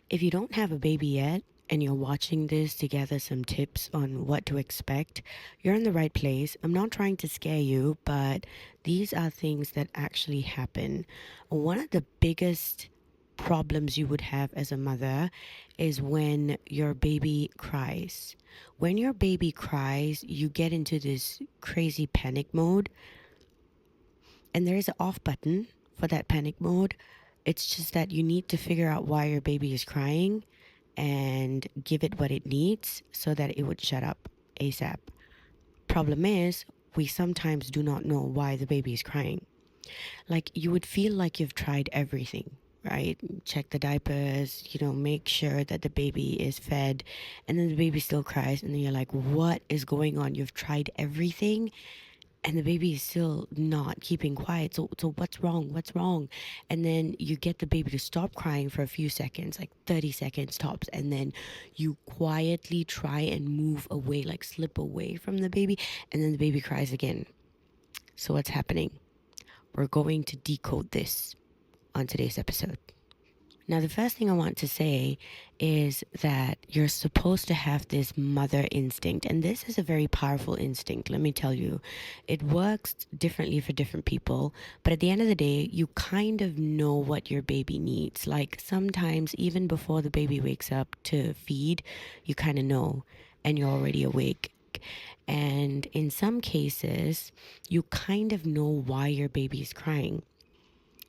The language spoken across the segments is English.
If you don't have a baby yet and you're watching this to gather some tips on what to expect, you're in the right place. I'm not trying to scare you, but these are things that actually happen. One of the biggest problems you would have as a mother is when your baby cries. When your baby cries, you get into this crazy panic mode, and there is an off button for that panic mode. It's just that you need to figure out why your baby is crying and give it what it needs so that it would shut up ASAP. Problem is, we sometimes do not know why the baby is crying. Like, you would feel like you've tried everything, right? Check the diapers, make sure that the baby is fed, and then the baby still cries, and then you're like, what is going on? You've tried everything, and the baby is still not keeping quiet. So what's wrong? What's wrong? And then you get the baby to stop crying for a few seconds, like 30 seconds tops, and then you quietly try and move away, like slip away from the baby, and then the baby cries again. So what's happening? We're going to decode this on today's episode. Now, the first thing I want to say is that you're supposed to have this mother instinct, and this is a very powerful instinct, let me tell you. It works differently for different people, but at the end of the day, you kind of know what your baby needs. Like sometimes, even before the baby wakes up to feed, you kind of know, and you're already awake. And in some cases, you kind of know why your baby is crying.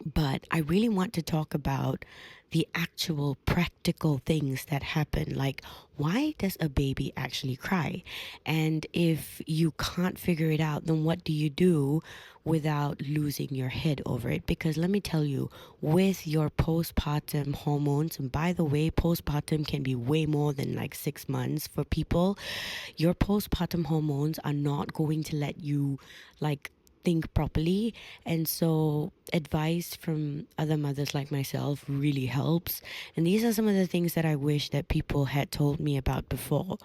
But I really want to talk about the actual practical things that happen. Like, why does a baby actually cry? And if you can't figure it out, then what do you do without losing your head over it? Because let me tell you, with your postpartum hormones, and by the way, postpartum can be way more than like 6 months for people, your postpartum hormones are not going to let you like think properly. And so advice from other mothers like myself really helps. And these are some of the things that I wish that people had told me about before.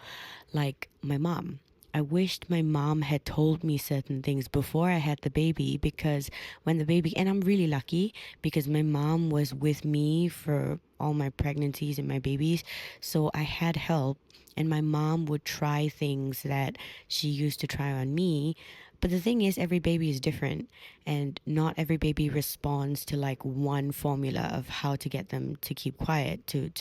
Like my mom, I wished my mom had told me certain things before I had the baby, because when the baby, and I'm really lucky because my mom was with me for all my pregnancies and my babies, so I had help, and my mom would try things that she used to try on me. But the thing is, every baby is different, and not every baby responds to like one formula of how to get them to keep quiet, to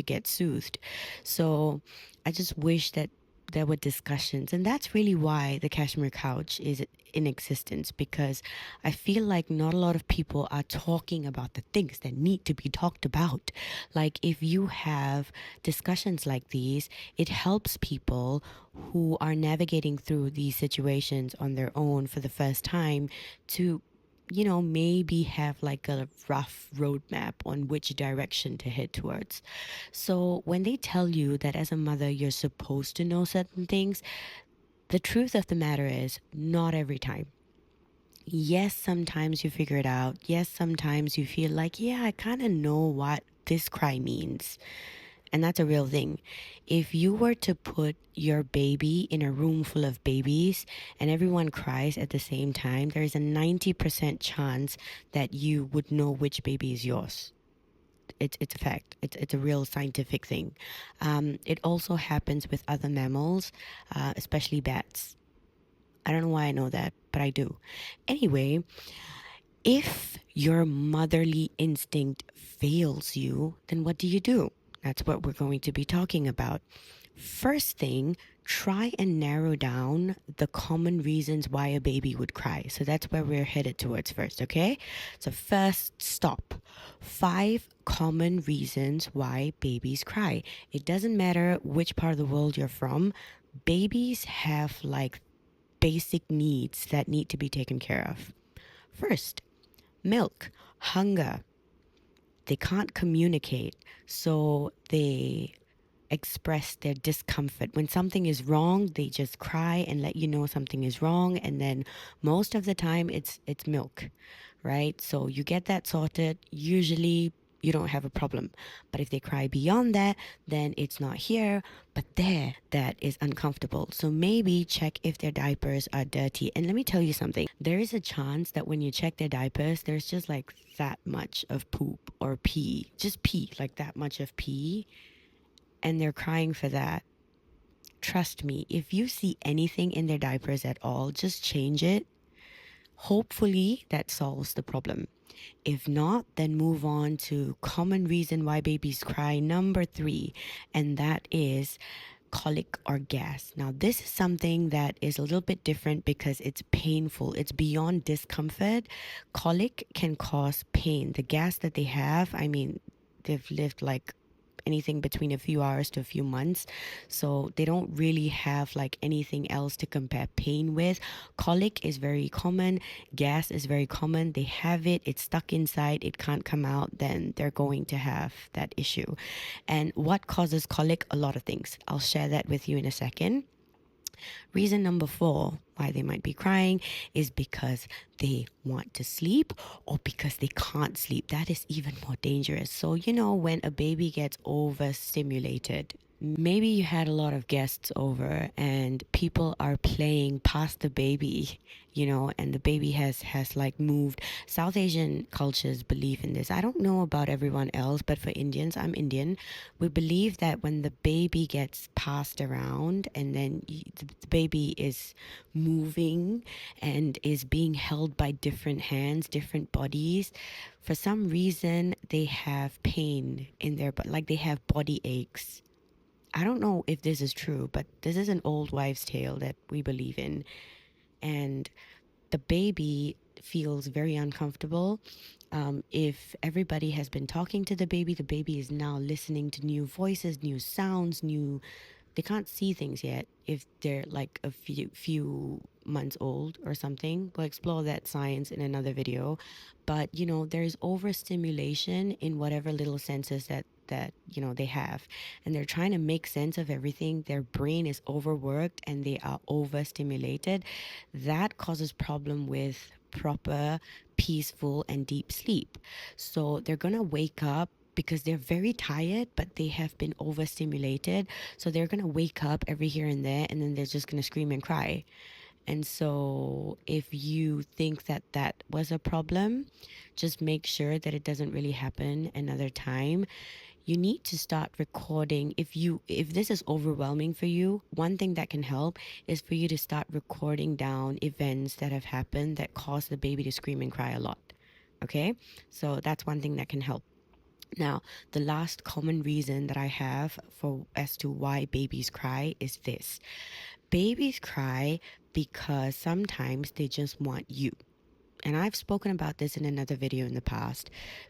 get soothed. So I just wish that there were discussions, and that's really why the Cashmere Couch is in existence, because I feel like not a lot of people are talking about the things that need to be talked about. Like, if you have discussions like these, it helps people who are navigating through these situations on their own for the first time to maybe have like a rough roadmap on which direction to head towards. So when they tell you that as a mother you're supposed to know certain things, the truth of the matter is not every time. Yes, sometimes you figure it out. Yes, sometimes you feel like, yeah, I kind of know what this cry means. And that's a real thing. If you were to put your baby in a room full of babies and everyone cries at the same time, there is a 90% chance that you would know which baby is yours. It's a fact. It's a real scientific thing. It also happens with other mammals, especially bats. I don't know why I know that, but I do. Anyway, if your motherly instinct fails you, then what do you do? That's what we're going to be talking about. First thing, try and narrow down the common reasons why a baby would cry. So that's where we're headed towards first, okay? So, first stop. 5 common reasons why babies cry. It doesn't matter which part of the world you're from, babies have like basic needs that need to be taken care of. First, milk, hunger. They can't communicate, so they express their discomfort. When something is wrong, they just cry and let you know something is wrong, and then most of the time it's milk, right? So you get that sorted. Usually you don't have a problem. But if they cry beyond that, then it's not here, but there, that is uncomfortable. So maybe check if their diapers are dirty. And let me tell you something, there is a chance that when you check their diapers, there's just like that much of poop or pee, just pee, like that much of pee, and they're crying for that. Trust me, if you see anything in their diapers at all, just change it. Hopefully that solves the problem. If not, then move on to common reason why babies cry number 3, and that is colic or gas. Now, this is something that is a little bit different because it's painful. It's beyond discomfort. Colic can cause pain. The gas that they have, I mean, they've lived like anything between a few hours to a few months, so they don't really have like anything else to compare pain with. Colic is very common, gas is very common. They have it, it's stuck inside, it can't come out, then they're going to have that issue. And what causes colic? A lot of things. I'll share that with you in a second. Reason number 4 why they might be crying is because they want to sleep or because they can't sleep. That is even more dangerous. So, when a baby gets overstimulated, maybe you had a lot of guests over and people are playing past the baby, and the baby has like moved. South Asian cultures believe in this. I don't know about everyone else, but for Indians, I'm Indian, we believe that when the baby gets passed around and then the baby is moving and is being held by different hands, different bodies, for some reason they have pain in their, but like they have body aches. I don't know if this is true, but this is an old wives' tale that we believe in. And the baby feels very uncomfortable. If everybody has been talking to the baby is now listening to new voices, new sounds, new, they can't see things yet if they're like a few months old or something. We'll explore that science in another video. But there's overstimulation in whatever little senses that they have, and they're trying to make sense of everything. Their brain is overworked and they are overstimulated. That causes problem with proper, peaceful and deep sleep. So they're gonna wake up because they're very tired, but they have been overstimulated. So they're going to wake up every here and there, and then they're just going to scream and cry. And so if you think that that was a problem, just make sure that it doesn't really happen another time. You need to start recording. If this is overwhelming for you, one thing that can help is for you to start recording down events that have happened that cause the baby to scream and cry a lot. Okay? So that's one thing that can help. Now, the last common reason that I have for as to why babies cry is this. Babies cry because sometimes they just want you. And I've spoken about this in another video in the past.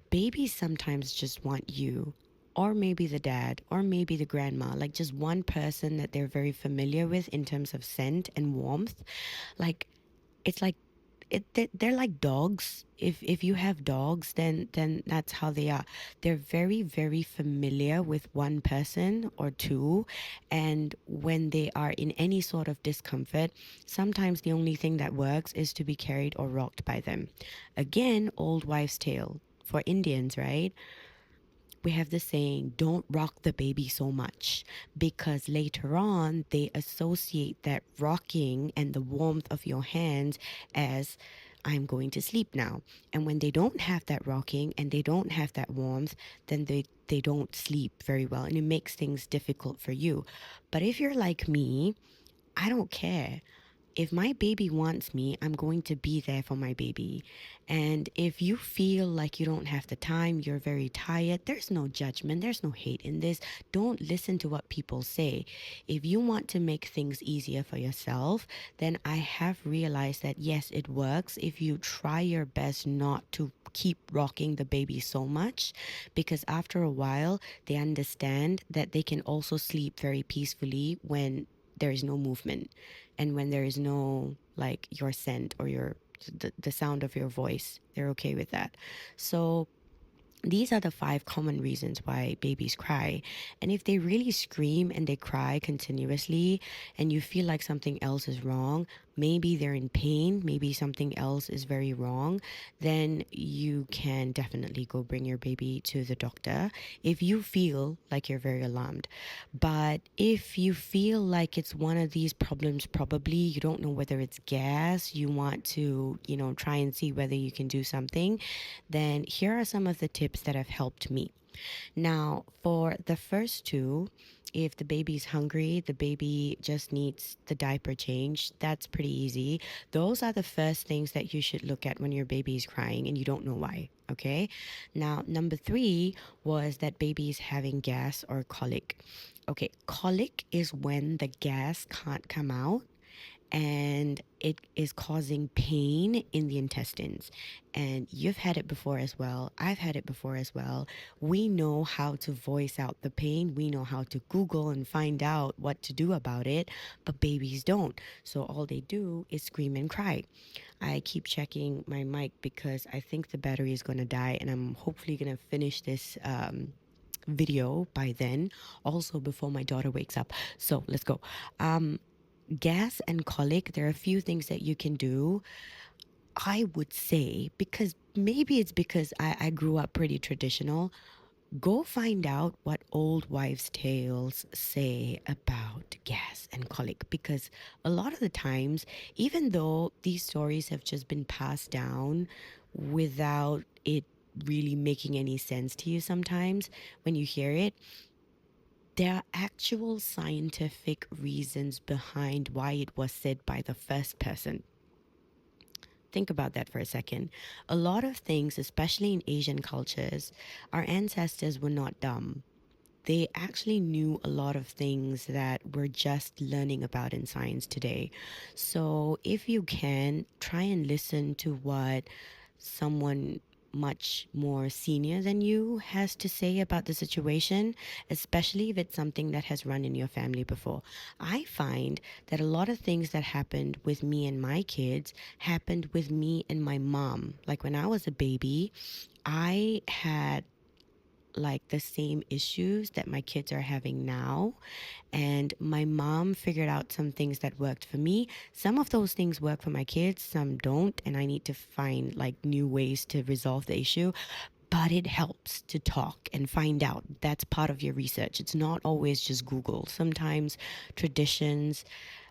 Babies sometimes just want you, or maybe the dad, or maybe the grandma, like just one person that they're very familiar with in terms of scent and warmth. Like, it's like they're like dogs. If you have dogs, then that's how they are. They're very, very familiar with one person or two, and when they are in any sort of discomfort, sometimes the only thing that works is to be carried or rocked by them. Again, old wives' tale for Indians, right? We have the saying, don't rock the baby so much, because later on they associate that rocking and the warmth of your hands as I'm going to sleep now. And when they don't have that rocking and they don't have that warmth, then they don't sleep very well, and it makes things difficult for you. But if you're like me, I don't care. If my baby wants me, I'm going to be there for my baby. And if you feel like you don't have the time, you're very tired, there's no judgment, there's no hate in this. Don't listen to what people say. If you want to make things easier for yourself, then I have realized that yes, it works if you try your best not to keep rocking the baby so much, because after a while they understand that they can also sleep very peacefully when there is no movement, and when there is no like your scent or the sound of your voice, they're okay with that. So these are the 5 common reasons why babies cry. And if they really scream and they cry continuously and you feel like something else is wrong, maybe they're in pain, maybe something else is very wrong, then you can definitely go bring your baby to the doctor if you feel like you're very alarmed. But if you feel like it's one of these problems, probably you don't know whether it's gas, you want to, try and see whether you can do something, then here are some of the tips that have helped me. Now, for the first two, if the baby's hungry, the baby just needs the diaper change, that's pretty easy. Those are the first things that you should look at when your baby is crying and you don't know why. Okay. Now, number three was that baby is having gas or colic. Okay. Colic is when the gas can't come out and it is causing pain in the intestines. And you've had it before as well. I've had it before as well. We know how to voice out the pain. We know how to Google and find out what to do about it, but babies don't. So all they do is scream and cry. I keep checking my mic because I think the battery is going to die, and I'm hopefully going to finish this video by then, also before my daughter wakes up. So let's go. Gas and colic, there are a few things that you can do. I would say, because maybe it's because I grew up pretty traditional, go find out what old wives' tales say about gas and colic. Because a lot of the times, even though these stories have just been passed down without it really making any sense to you sometimes when you hear it, there are actual scientific reasons behind why it was said by the first person. Think about that for a second. A lot of things, especially in Asian cultures, our ancestors were not dumb. They actually knew a lot of things that we're just learning about in science today. So, if you can, try and listen to what someone much more senior than you has to say about the situation, especially if it's something that has run in your family before. I find that a lot of things that happened with me and my kids happened with me and my mom. Like when I was a baby, I had like the same issues that my kids are having now. And my mom figured out some things that worked for me. Some of those things work for my kids, some don't. And I need to find like new ways to resolve the issue. But it helps to talk and find out. That's part of your research. It's not always just Google. Sometimes traditions,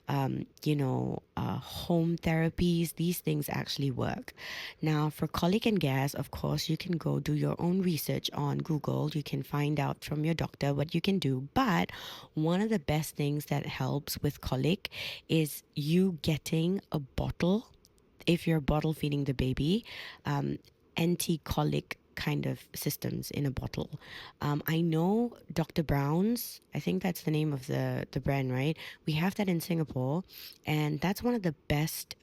home therapies, these things actually work. Now, for colic and gas, of course, you can go do your own research on Google. You can find out from your doctor what you can do. But one of the best things that helps with colic is you getting a bottle, if you're bottle feeding the baby, anti-colic kind of systems in a bottle. I know Dr. Brown's, I think that's the name of the brand, right? We have that in Singapore, and that's one of the best.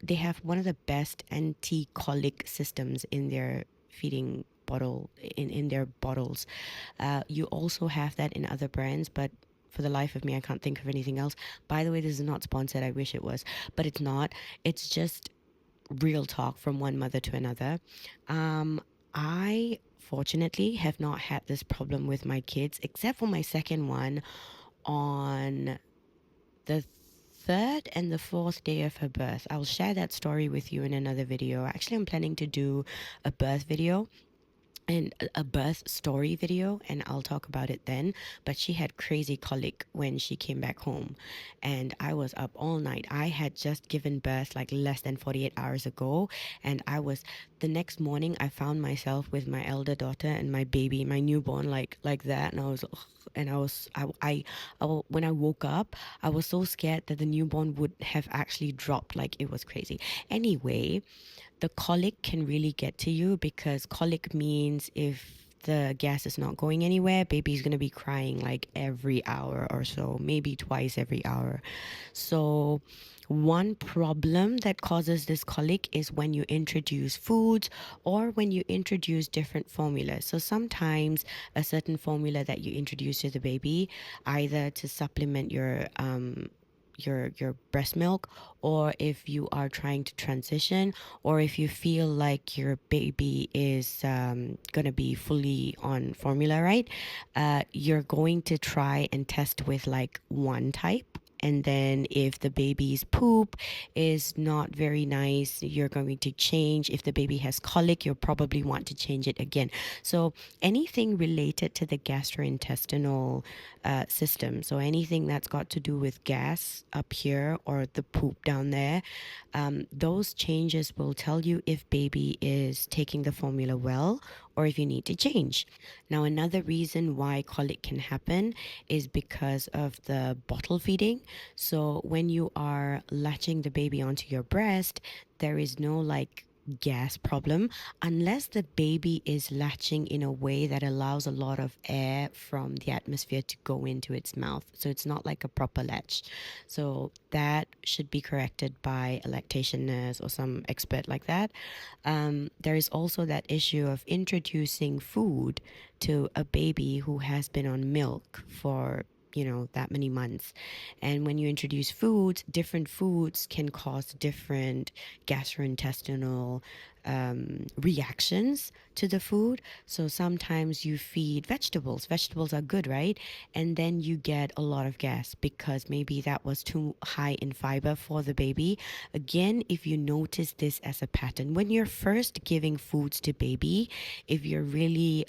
They have one of the best anti-colic systems in their feeding bottle, in their bottles. You also have that in other brands, but for the life of me, I can't think of anything else. By the way, this is not sponsored. I wish it was, but it's not. It's just real talk from one mother to another. Um, I fortunately have not had this problem with my kids, except for my second one on the third and the fourth day of her birth. I'll share that story with you in another video. Actually, I'm planning to do a birth video and a birth story video, and I'll talk about it then. But she had crazy colic when she came back home, and I was up all night. I had just given birth like less than 48 hours ago, and I was the next morning I found myself with my elder daughter and my baby, my newborn, like that. And I was ugh, and when I woke up, I was so scared that the newborn would have actually dropped. Like, it was crazy. Anyway, the colic can really get to you, because colic means if the gas is not going anywhere, baby's going to be crying like every hour or so, maybe twice every hour. So one problem that causes this colic is when you introduce foods or when you introduce different formulas. So sometimes a certain formula that you introduce to the baby, either to supplement your breast milk, or if you are trying to transition, or if you feel like your baby is going to be fully on formula, right? You're going to try and test with like one type, And then if the baby's poop is not very nice, you're going to change. If the baby has colic, you'll probably want to change it again. So anything related to the gastrointestinal system, so anything that's got to do with gas up here or the poop down there, those changes will tell you if baby is taking the formula well or if you need to change. Now, another reason why colic can happen is because of the bottle feeding. So, when you are latching the baby onto your breast, there is no like gas problem unless the baby is latching in a way that allows a lot of air from the atmosphere to go into its mouth. So it's not like a proper latch. So that should be corrected by a lactation nurse or some expert like that. There is also that issue of introducing food to a baby who has been on milk for that many months. And when you introduce foods, different foods can cause different gastrointestinal reactions to the food. So sometimes you feed vegetables. Vegetables are good, right? And then you get a lot of gas because maybe that was too high in fiber for the baby. Again, if you notice this as a pattern, when you're first giving foods to baby, if you're really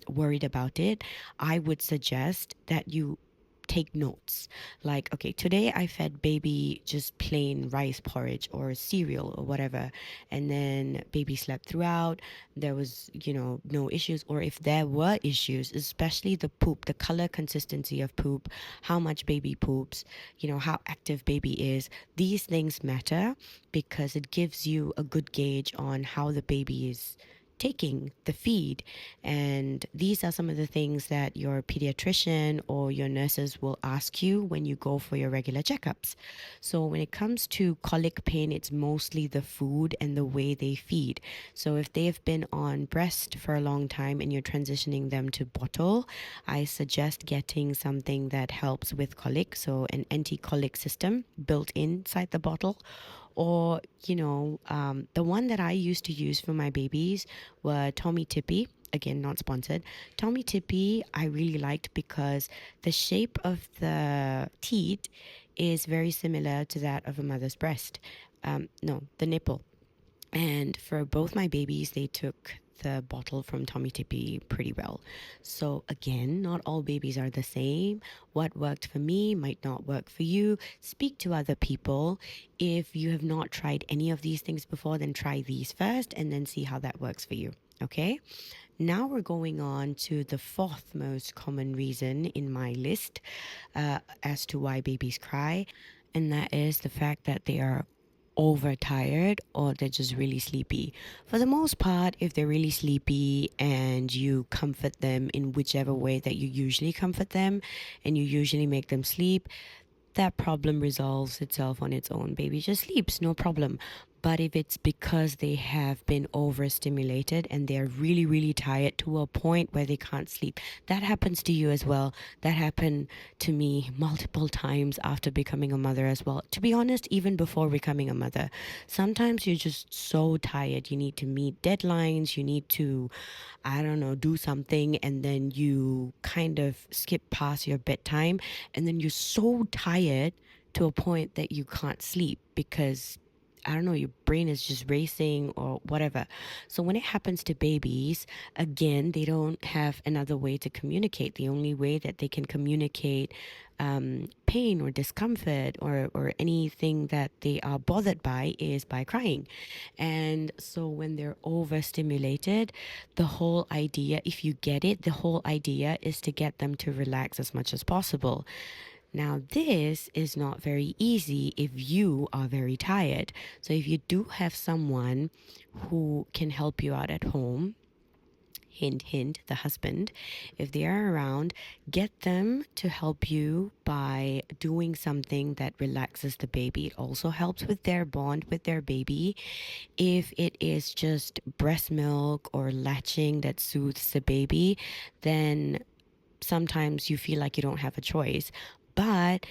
worried about it, I would suggest that you take notes. Like, okay, today I fed baby just plain rice porridge or cereal or whatever, and then baby slept throughout. There was, no issues. Or if there were issues, especially the poop, the color consistency of poop, how much baby poops, how active baby is, these things matter because it gives you a good gauge on how the baby is taking the feed. And these are some of the things that your pediatrician or your nurses will ask you when you go for your regular checkups. So, when it comes to colic pain, it's mostly the food and the way they feed. So, if they've been on breast for a long time and you're transitioning them to bottle, I suggest getting something that helps with colic. So, an anti colic system built inside the bottle, or the one that I used to use for my babies were Tommy Tippy. Again, not sponsored. Tommy Tippy I really liked because the shape of the teat is very similar to that of a mother's breast. No, the nipple. And for both my babies, they took the bottle from Tommy Tippy pretty well. So, again, not all babies are the same. What worked for me might not work for you. Speak to other people. If you have not tried any of these things before, then try these first and then see how that works for you. Okay? Now we're going on to the fourth most common reason in my list as to why babies cry, and that is the fact that they are overtired or they're just really sleepy. For the most part, if they're really sleepy and you comfort them in whichever way that you usually comfort them and you usually make them sleep, that problem resolves itself on its own. Baby just sleeps, no problem. But if it's because they have been overstimulated and they're really, really tired to a point where they can't sleep, that happens to you as well. That happened to me multiple times after becoming a mother as well. To be honest, even before becoming a mother, sometimes you're just so tired. You need to meet deadlines, you need to, I don't know, do something, and then you kind of skip past your bedtime, and then you're so tired to a point that you can't sleep because I don't know, your brain is just racing or whatever. So when it happens to babies, again, they don't have another way to communicate. The only way that they can communicate pain or discomfort or anything that they are bothered by is by crying. And so when they're overstimulated, the whole idea, if you get it, the whole idea is to get them to relax as much as possible. Now, this is not very easy if you are very tired. So, if you do have someone who can help you out at home, hint, hint, the husband, if they are around, get them to help you by doing something that relaxes the baby. It also helps with their bond with their baby. If it is just breast milk or latching that soothes the baby, then sometimes you feel like you don't have a choice. But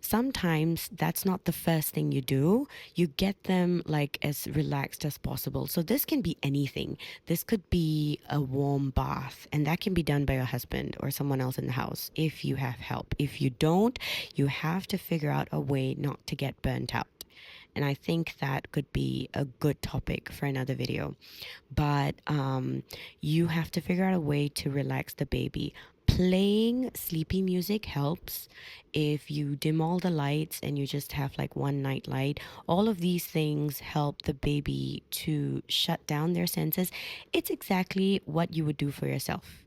sometimes that's not the first thing you do. You get them like as relaxed as possible. So this can be anything. This could be a warm bath, and that can be done by your husband or someone else in the house if you have help. If you don't, you have to figure out a way not to get burnt out. And I think that could be a good topic for another video. But you have to figure out a way to relax the baby. Playing sleepy music helps. If you dim all the lights and you just have like one night light, all of these things help the baby to shut down their senses. It's exactly what you would do for yourself.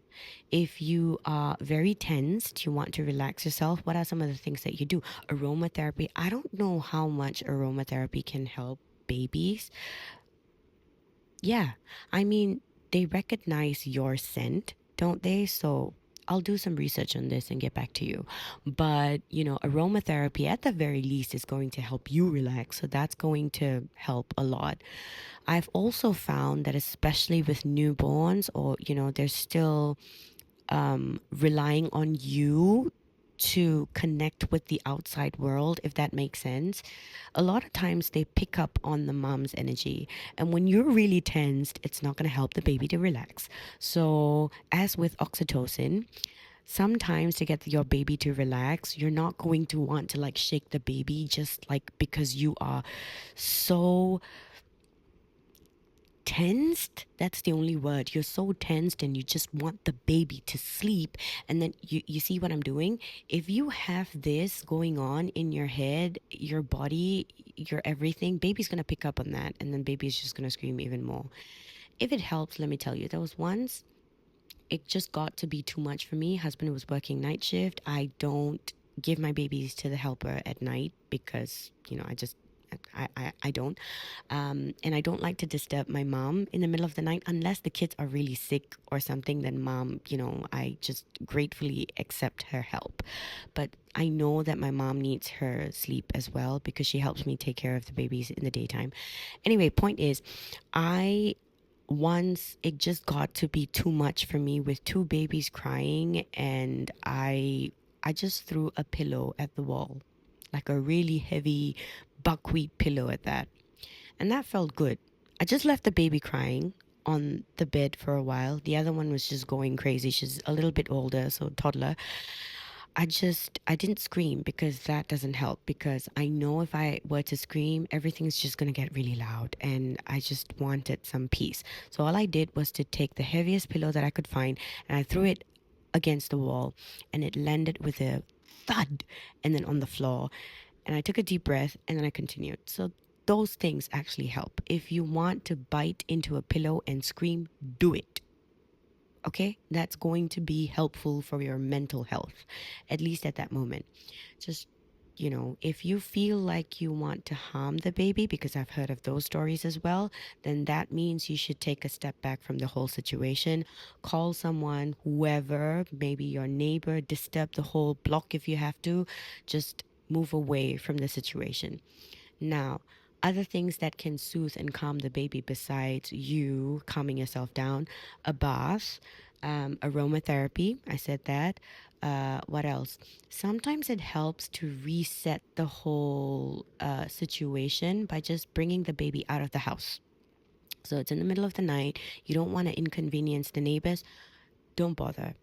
If you are very tensed, you want to relax yourself, what are some of the things that you do? Aromatherapy. I don't know how much aromatherapy can help babies. Yeah, I mean, they recognize your scent, don't they? So I'll do some research on this and get back to you. But, aromatherapy at the very least is going to help you relax. So that's going to help a lot. I've also found that, especially with newborns, or, they're still relying on you to connect with the outside world, if that makes sense. A lot of times they pick up on the mom's energy. And when you're really tensed, it's not going to help the baby to relax. So, as with oxytocin, sometimes to get your baby to relax, you're not going to want to like shake the baby just like because you are so tensed. That's the only word. You're so tensed and you just want the baby to sleep. And then you see what I'm doing? If you have this going on in your head, your body, your everything, baby's going to pick up on that. And then baby's just going to scream even more. If it helps, let me tell you, there was once it just got to be too much for me. Husband was working night shift. I don't give my babies to the helper at night because, I don't. And I don't like to disturb my mom in the middle of the night unless the kids are really sick or something. Then mom, I just gratefully accept her help. But I know that my mom needs her sleep as well because she helps me take care of the babies in the daytime. Anyway, point is, I once it just got to be too much for me with two babies crying, and I just threw a pillow at the wall, like a really heavy buckwheat pillow at that. And that felt good. I just left the baby crying on the bed for a while. The other one was just going crazy. She's a little bit older, so toddler. I didn't scream because that doesn't help, because I know if I were to scream, everything's just going to get really loud, and I just wanted some peace. So all I did was to take the heaviest pillow that I could find and I threw it against the wall, and it landed with a thud and then on the floor. And I took a deep breath and then I continued. So those things actually help. If you want to bite into a pillow and scream, do it. Okay, that's going to be helpful for your mental health, at least at that moment. Just, if you feel like you want to harm the baby, because I've heard of those stories as well, then that means you should take a step back from the whole situation. Call someone, whoever, maybe your neighbor, disturb the whole block if you have to. Just move away from the situation. Now, other things that can soothe and calm the baby besides you calming yourself down: a bath, aromatherapy. I said that. What else? Sometimes it helps to reset the whole situation by just bringing the baby out of the house. So it's in the middle of the night. You don't want to inconvenience the neighbors. Don't bother.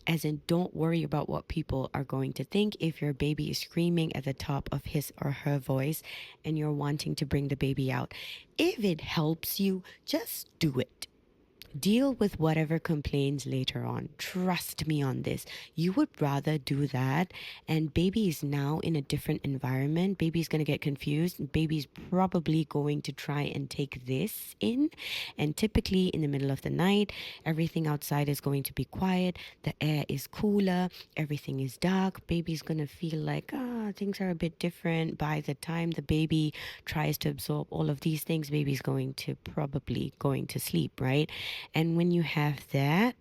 As in, don't worry about what people are going to think if your baby is screaming at the top of his or her voice and you're wanting to bring the baby out. If it helps you, just do it. Deal with whatever complains later on. Trust me on this. You would rather do that. And baby is now in a different environment. Baby's going to get confused. Baby's probably going to try and take this in. And typically in the middle of the night, everything outside is going to be quiet. The air is cooler. Everything is dark. Baby's going to feel like, things are a bit different. By the time the baby tries to absorb all of these things, baby's probably going to sleep, right? And when you have that,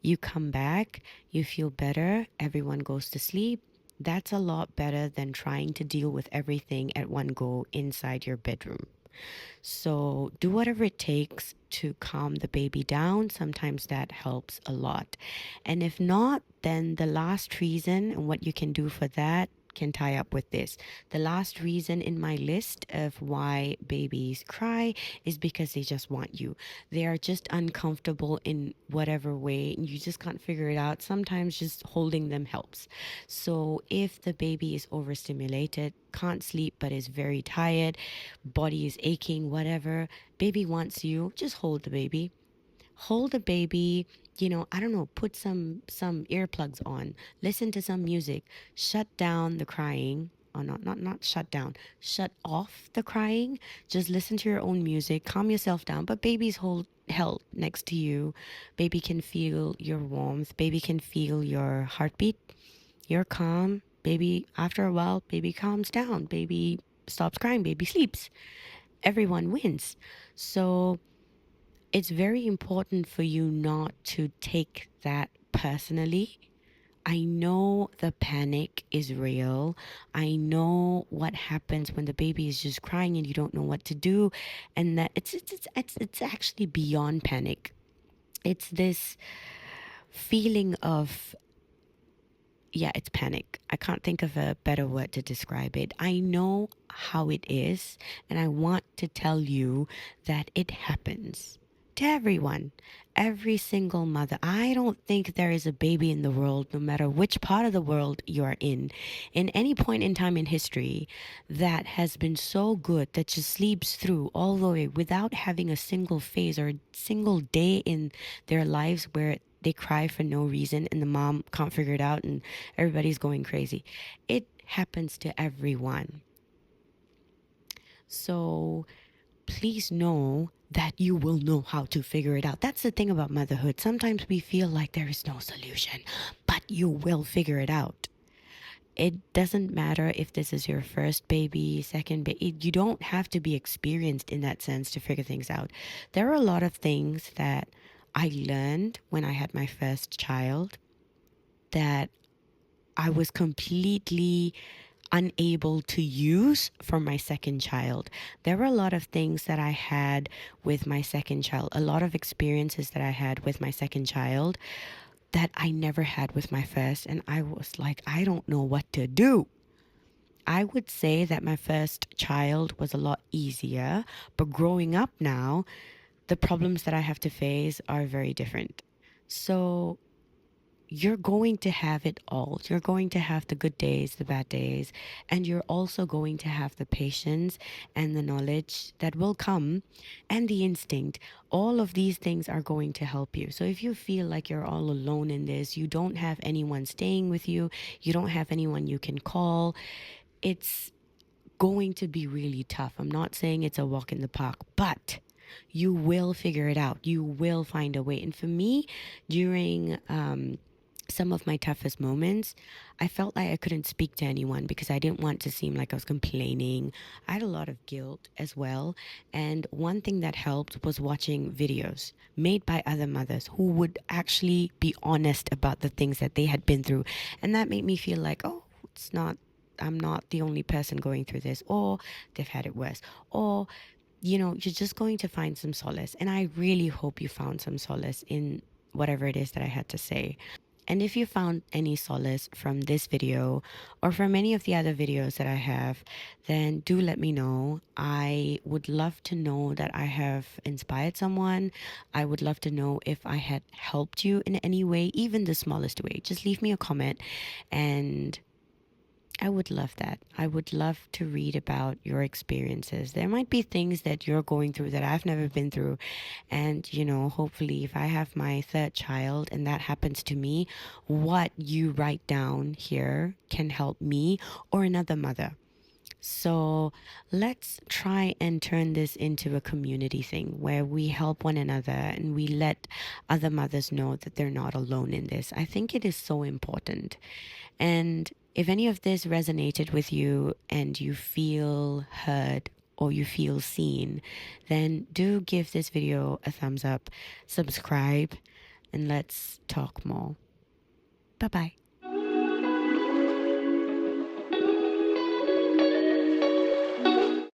you come back, you feel better, everyone goes to sleep. That's a lot better than trying to deal with everything at one go inside your bedroom. So do whatever it takes to calm the baby down. Sometimes that helps a lot. And if not, then the last reason and what you can do for that, can tie up with this. The last reason in my list of why babies cry is because they just want you. They are just uncomfortable in whatever way, and you just can't figure it out. Sometimes just holding them helps. So if the baby is overstimulated, can't sleep but is very tired, body is aching, whatever, baby wants you, just hold the baby. Hold the baby, I don't know, put some earplugs on, listen to some music, shut down the crying. Or not shut down, shut off the crying. Just listen to your own music, calm yourself down. But baby's hold held next to you. Baby can feel your warmth. Baby can feel your heartbeat. You're calm. Baby, after a while, baby calms down. Baby stops crying. Baby sleeps. Everyone wins. So it's very important for you not to take that personally. I know the panic is real. I know what happens when the baby is just crying and you don't know what to do, and that it's actually beyond panic. It's this feeling of, yeah, it's panic. I can't think of a better word to describe it. I know how it is, and I want to tell you that it happens to everyone, every single mother. I don't think there is a baby in the world, no matter which part of the world you are in any point in time in history, that has been so good that just sleeps through all the way without having a single phase or a single day in their lives where they cry for no reason and the mom can't figure it out and everybody's going crazy. It happens to everyone. So please know that you will know how to figure it out. That's the thing about motherhood. Sometimes we feel like there is no solution, but you will figure it out. It doesn't matter if this is your first baby, second baby. You don't have to be experienced in that sense to figure things out. There are a lot of things that I learned when I had my first child that I was completely unable to use for my second child. There were a lot of things that I had with my second child, a lot of experiences that I had with my second child that I never had with my first. And I was like, I don't know what to do. I would say that my first child was a lot easier, but growing up now, the problems that I have to face are very different. So you're going to have it all. You're going to have the good days, the bad days, and you're also going to have the patience and the knowledge that will come and the instinct. All of these things are going to help you. So if you feel like you're all alone in this, you don't have anyone staying with you, you don't have anyone you can call, it's going to be really tough. I'm not saying it's a walk in the park, but you will figure it out. You will find a way. And for me, during some of my toughest moments, I felt like I couldn't speak to anyone because I didn't want to seem like I was complaining. I had a lot of guilt as well. And one thing that helped was watching videos made by other mothers who would actually be honest about the things that they had been through. And that made me feel like, oh, it's not, I'm not the only person going through this, or they've had it worse, or you're just going to find some solace. And I really hope you found some solace in whatever it is that I had to say. And if you found any solace from this video or from any of the other videos that I have, then do let me know. I would love to know that I have inspired someone. I would love to know if I had helped you in any way, even the smallest way. Just leave me a comment, and I would love that. I would love to read about your experiences. There might be things that you're going through that I've never been through. And, hopefully, if I have my third child and that happens to me, what you write down here can help me or another mother. So let's try and turn this into a community thing where we help one another and we let other mothers know that they're not alone in this. I think it is so important. And if any of this resonated with you and you feel heard or you feel seen, then do give this video a thumbs up, subscribe, and let's talk more. Bye bye.